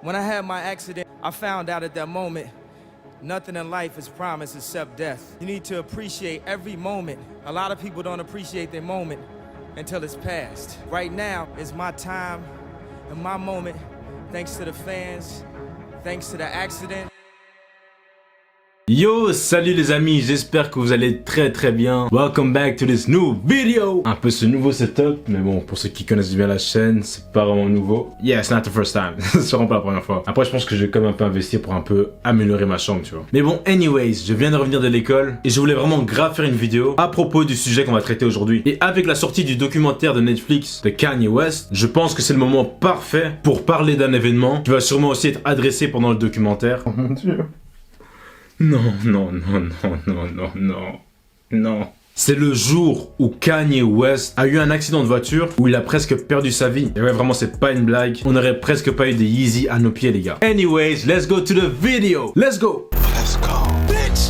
When I had my accident, I found out at that moment, nothing in life is promised except death. You need to appreciate every moment. A lot of people don't appreciate their moment until it's past. Right now is my time and my moment, thanks to the fans, thanks to the accident. Yo, salut les amis, j'espère que vous allez très bien. Welcome back to this new video. Un peu ce nouveau setup, mais bon, pour ceux qui connaissent bien la chaîne, c'est pas vraiment nouveau. Yeah, it's not the first time, c'est vraiment pas la première fois. Après, je pense que je vais quand même un peu investir pour un peu améliorer ma chambre, tu vois. Mais bon, anyways, je viens de revenir de l'école et je voulais vraiment grave faire une vidéo à propos du sujet qu'on va traiter aujourd'hui. Et avec la sortie du documentaire de Netflix de Kanye West, je pense que c'est le moment parfait pour parler d'un événement qui va sûrement aussi être adressé pendant le documentaire. Oh mon Dieu. Non. C'est le jour où Kanye West a eu un accident de voiture où il a presque perdu sa vie. Et ouais, vraiment, c'est pas une blague. On aurait presque pas eu des Yeezy à nos pieds, les gars. Anyways, let's go to the video. Let's go. Let's go, bitch.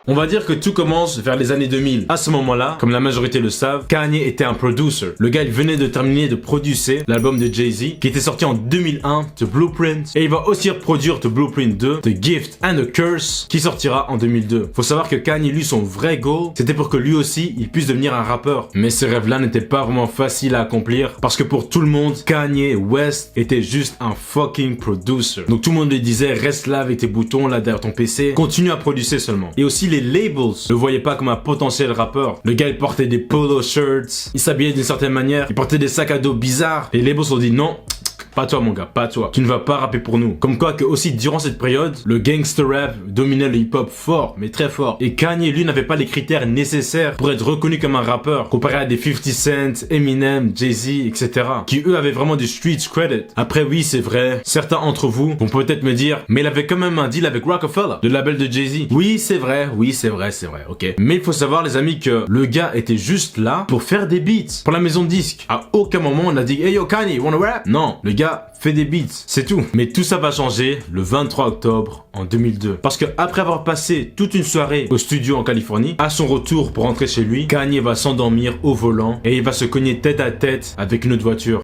On va dire que tout commence vers les années 2000. À ce moment-là, comme la majorité le savent, Kanye était un producer. Le gars, il venait de terminer de producer l'album de Jay-Z, qui était sorti en 2001, The Blueprint. Et il va aussi reproduire The Blueprint 2, The Gift and the Curse, qui sortira en 2002. Faut savoir que Kanye, lui, son vrai goal, c'était pour que lui aussi, il puisse devenir un rappeur. Mais ce rêve-là n'était pas vraiment facile à accomplir, parce que pour tout le monde, Kanye West était juste un fucking producer. Donc tout le monde lui disait, reste là avec tes boutons, là derrière ton PC, continue à produire seulement. Et aussi les labels ne voyaient pas comme un potentiel rappeur. Le gars, il portait des polo shirts, il s'habillait d'une certaine manière, il portait des sacs à dos bizarres. Les labels ont dit non. Pas toi mon gars, pas toi. Tu ne vas pas rapper pour nous. Comme quoi que aussi durant cette période, le gangster rap dominait le hip-hop fort, mais très fort. Et Kanye, lui, n'avait pas les critères nécessaires pour être reconnu comme un rappeur, comparé à des 50 Cent, Eminem, Jay-Z, etc. Qui eux avaient vraiment du street credit. Après oui, c'est vrai, certains d'entre vous vont peut-être me dire, mais il avait quand même un deal avec Rockefeller, le label de Jay-Z. Oui, c'est vrai, ok. Mais il faut savoir les amis que le gars était juste là pour faire des beats pour la maison de disques. À aucun moment on a dit, hey yo Kanye, you wanna rap? Non, le gars fait des beats, c'est tout. Mais tout ça va changer le 23 octobre en 2002. Parce que après avoir passé toute une soirée au studio en Californie, à son retour pour rentrer chez lui, Kanye va s'endormir au volant et il va se cogner tête à tête avec une autre voiture.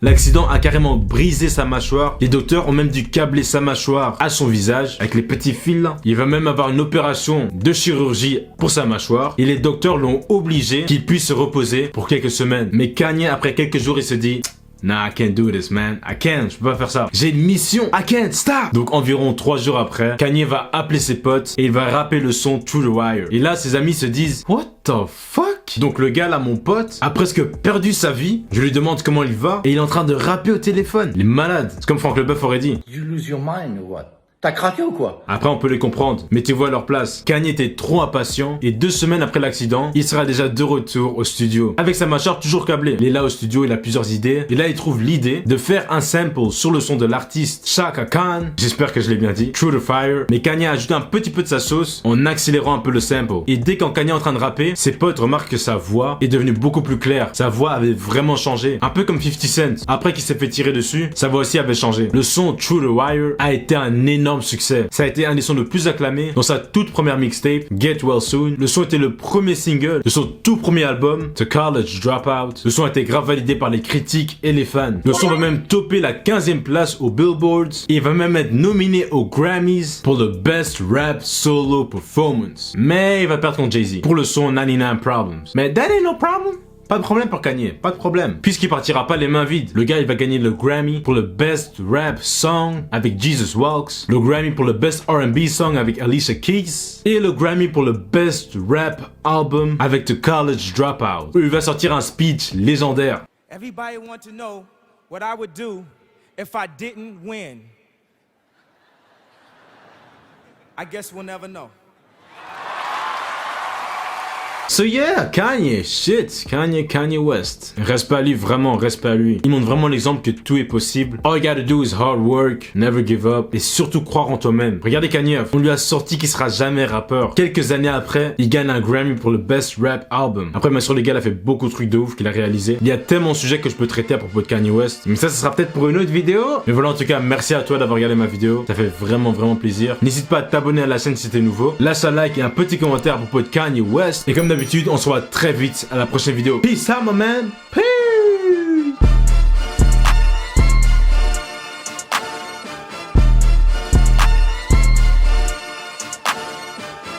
L'accident a carrément brisé sa mâchoire. Les docteurs ont même dû câbler sa mâchoire à son visage avec les petits fils là. Il va même avoir une opération de chirurgie pour sa mâchoire. Et les docteurs l'ont obligé qu'il puisse se reposer pour quelques semaines. Mais Kanye, après quelques jours, il se dit... Nah, I can't do this, man. I can't, je peux pas faire ça. J'ai une mission. I can't, stop. Donc environ 3 jours après, Kanye va appeler ses potes et il va rapper le son Through the Wire. Et là, ses amis se disent, what the fuck? Donc le gars là, mon pote, a presque perdu sa vie. Je lui demande comment il va et il est en train de rapper au téléphone. Il est malade. C'est comme Franck Leboeuf aurait dit. You lose your mind or what? T'as craqué ou quoi? Après, on peut les comprendre. Mettez-vous à leur place. Kanye était trop impatient et 2 semaines après l'accident, il sera déjà de retour au studio. Avec sa mâchoire toujours câblée. Il est là au studio, il a plusieurs idées. Et là, il trouve l'idée de faire un sample sur le son de l'artiste Chaka Khan. J'espère que je l'ai bien dit. Through the Fire. Mais Kanye a ajouté un petit peu de sa sauce en accélérant un peu le sample. Et dès quand Kanye est en train de rapper, ses potes remarquent que sa voix est devenue beaucoup plus claire. Sa voix avait vraiment changé. Un peu comme 50 Cent. Après qu'il s'est fait tirer dessus, sa voix aussi avait changé. Le son Through the Wire a été un énorme succès. Ça a été un des sons le plus acclamés dans sa toute première mixtape, Get Well Soon. Le son était le premier single de son tout premier album, The College Dropout. Le son a été grave validé par les critiques et les fans. Le son va même topper la 15e place aux Billboards et il va même être nominé aux Grammys pour le Best Rap Solo Performance. Mais il va perdre contre Jay-Z pour le son 99 Problems. Mais that ain't no problem. Pas de problème pour Kanye, pas de problème. Puisqu'il partira pas les mains vides. Le gars, il va gagner le Grammy pour le Best Rap Song avec Jesus Walks, le Grammy pour le Best R&B Song avec Alicia Keys, et le Grammy pour le Best Rap Album avec The College Dropout. Il va sortir un speech légendaire. Everybody want to know what I would do if I didn't win. I guess we'll never know. So yeah, Kanye, shit, Kanye West. Respect à lui, vraiment, respect à lui. Il montre vraiment l'exemple que tout est possible. All you gotta do is hard work, never give up, et surtout croire en toi-même. Regardez Kanye, on lui a sorti qu'il sera jamais rappeur. Quelques années après, il gagne un Grammy pour le Best Rap Album. Après, bien sûr, le gars a fait beaucoup de trucs de ouf qu'il a réalisé. Il y a tellement de sujets que je peux traiter à propos de Kanye West. Mais ça sera peut-être pour une autre vidéo. Mais voilà, en tout cas, merci à toi d'avoir regardé ma vidéo. Ça fait vraiment plaisir. N'hésite pas à t'abonner à la chaîne si t'es nouveau. Lâche un like et un petit commentaire à propos de Kanye West. Et comme d'habitude, on se voit très vite à la prochaine vidéo. Peace out, my man. Peace.